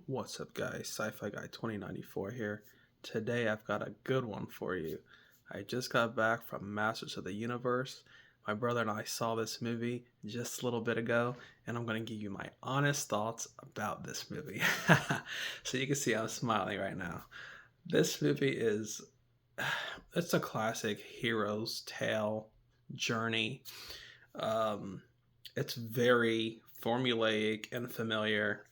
What's up, guys? Sci-Fi Guy 2094 here. Today I've got a good one for you. I just got back from Masters of the Universe. My brother and I saw this movie just a little bit ago, and I'm going to give you my honest thoughts about this movie. So you can see I'm smiling right now. This movie is it's a classic hero's tale journey. Um, it's very formulaic and familiar,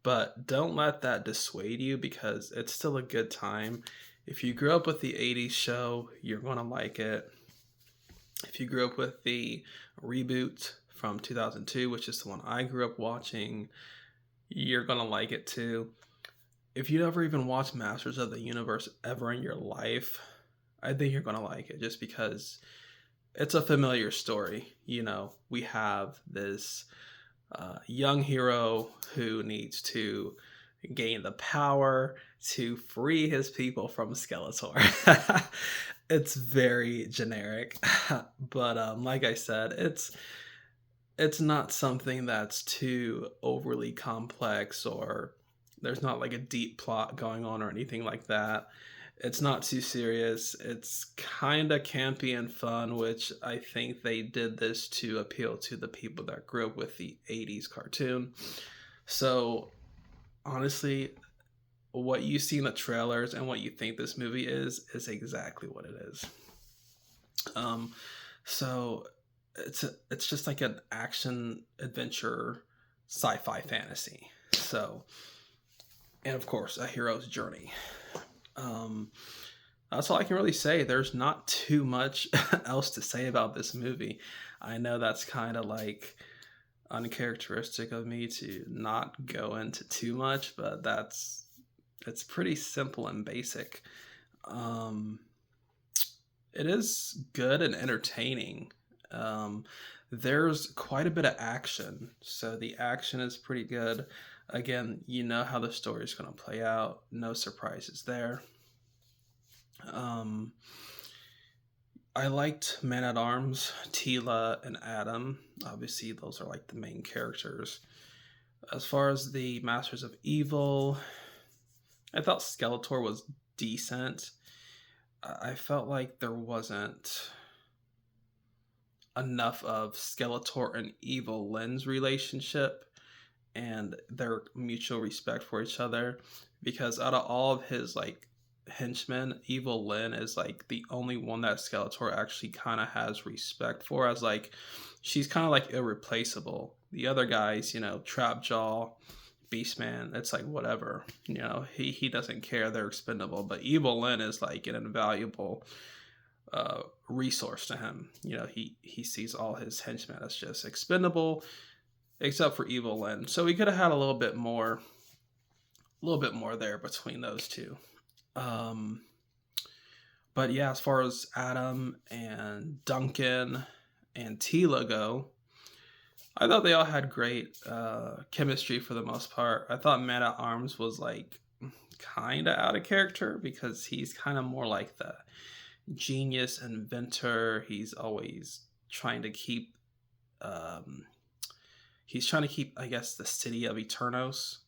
but don't let that dissuade you because it's still a good time. If you grew up with the 80s show, you're going to like it. If you grew up with the reboot from 2002, which is the one I grew up watching, you're going to like it too. If you never even watched Masters of the Universe ever in your life, I think you're going to like it just because it's a familiar story. We have this young hero who needs to gain the power to free his people from Skeletor. It's very generic, but like I said, it's not something that's too overly complex, or there's not like a deep plot going on or anything like that. It's not too serious. It's kind of campy and fun, which I think they did this to appeal to the people that grew up with the 80s cartoon. So, honestly, what you see in the trailers and what you think this movie is exactly what it is. Um, so it's just like an action adventure sci-fi fantasy. So, and of course, a hero's journey. Um, that's all I can really say. There's not too much else to say about this movie. I know that's kind of like uncharacteristic of me to not go into too much, but it's pretty simple and basic. Um, it is good and entertaining. Um, there's quite a bit of action, so the action is pretty good. Again, you know how the story is going to play out. No surprises there. Um, I liked Man at Arms, Tila, and Adam. Obviously, those are like the main characters. As far as the Masters of Evil, I thought Skeletor was decent. I felt like there wasn't enough of Skeletor and Evil Lynn's relationship and their mutual respect for each other, because out of all of his like henchmen, Evil Lynn is like the only one that Skeletor actually kind of has respect for, as like she's kind of like irreplaceable. The other guys, Trapjaw, Beastman, it's like whatever. He doesn't care, they're expendable. But Evil Lynn is like an invaluable resource to him. He sees all his henchmen as just expendable, except for Evil Lynn. So we could have had a little bit more there between those two. Um, but yeah, as far as Adam and Duncan and Tila go, I thought they all had great chemistry for the most part. I thought Man at Arms was like kind of out of character because he's kind of more like the genius inventor. He's always trying to keep, um, I guess, the city of Eternos.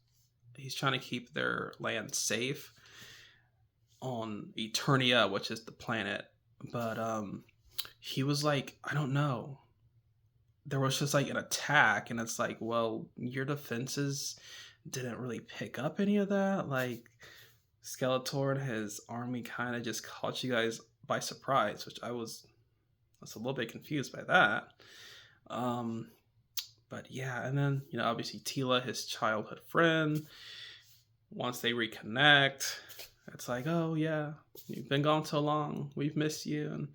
He's trying to keep their land safe on Eternia, which is the planet. But he was like, I don't know. There was just like an attack, and it's like, well, your defenses didn't really pick up any of that. Like, Skeletor and his army kind of just caught you guys by surprise, which I was a little bit confused by that. Um, but yeah, and then obviously Tila, his childhood friend. Once they reconnect, it's like, oh yeah, you've been gone so long, we've missed you, and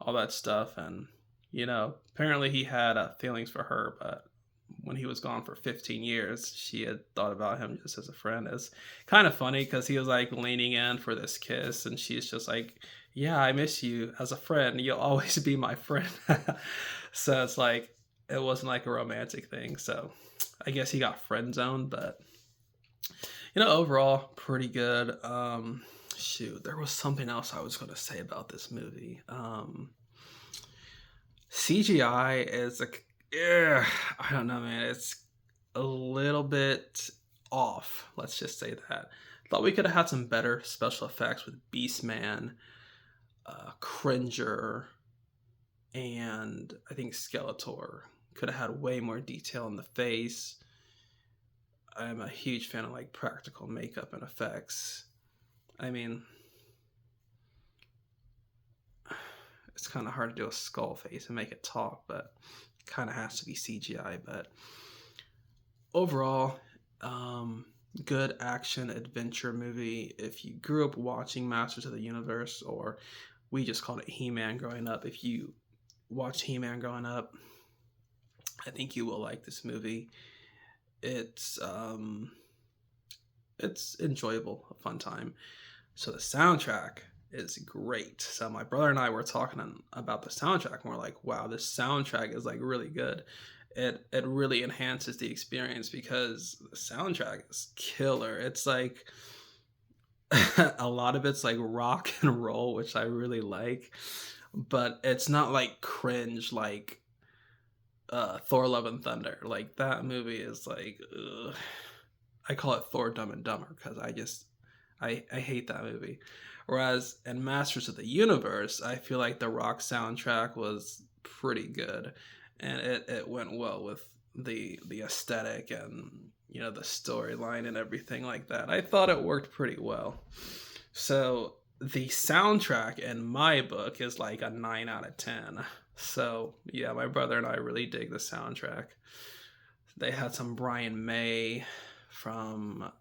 all that stuff. And apparently he had feelings for her, but when he was gone for 15 years, she had thought about him just as a friend. It's kind of funny because he was like leaning in for this kiss, and she's just like, yeah, I miss you as a friend. You'll always be my friend. So it's like, it wasn't like a romantic thing. So I guess he got friend zoned, but overall, pretty good. Shoot, there was something else I was going to say about this movie. CGI is yeah, I don't know, man. It's a little bit off. Let's just say that. Thought we could have had some better special effects with Beastman, Cringer, and I think Skeletor. Could have had way more detail in the face. I'm a huge fan of like practical makeup and effects. I mean, it's kind of hard to do a skull face and make it talk, but it kind of has to be CGI. But overall, good action adventure movie. If you grew up watching Masters of the Universe, or we just called it He-Man growing up, if you watched He-Man growing up, I think you will like this movie. It's enjoyable, a fun time. So the soundtrack is great. So my brother and I were talking about the soundtrack, and we're like, wow, this soundtrack is like really good. It really enhances the experience because the soundtrack is killer. It's like a lot of it's like rock and roll, which I really like, but it's not like cringe like Thor Love and Thunder. Like that movie is like ugh. I call it Thor Dumb and Dumber because I hate that movie. Whereas in Masters of the Universe, I feel like the rock soundtrack was pretty good, and it went well with the aesthetic and the storyline and everything like that. I thought it worked pretty well. So the soundtrack in my book is like a 9 out of 10. So yeah, my brother and I really dig the soundtrack. They had some Brian May from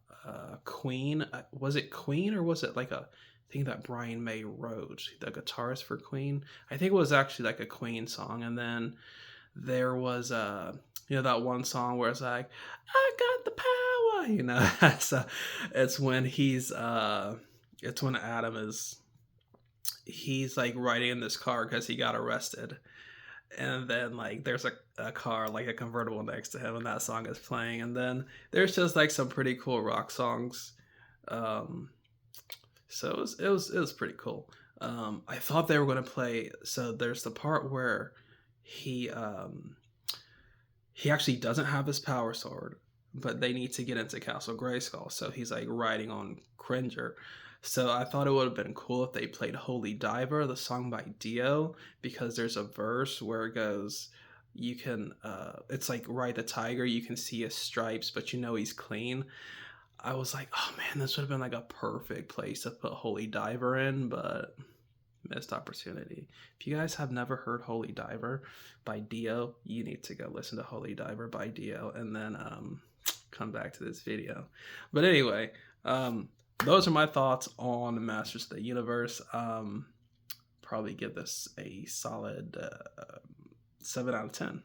Queen. Was it Queen or was it like a thing that Brian May wrote? The guitarist for Queen. I think it was actually like a Queen song. And then there was that one song where it's like, I got the power. So it's when it's when Adam he's like riding in this car because he got arrested, and then like there's a car, like a convertible next to him, and that song is playing. And then there's just like some pretty cool rock songs. So it was pretty cool. I thought they were going to play, so there's the part where he actually doesn't have his power sword, but they need to get into Castle Grayskull, so he's like riding on Cringer. So I thought it would have been cool if they played Holy Diver, the song by Dio, because there's a verse where it goes, you can, it's like Ride the Tiger, you can see his stripes, but he's clean. I was like, oh man, this would have been like a perfect place to put Holy Diver in, but missed opportunity. If you guys have never heard Holy Diver by Dio, you need to go listen to Holy Diver by Dio and then come back to this video. But anyway, those are my thoughts on Masters of the Universe. Probably give this a solid 7 out of 10.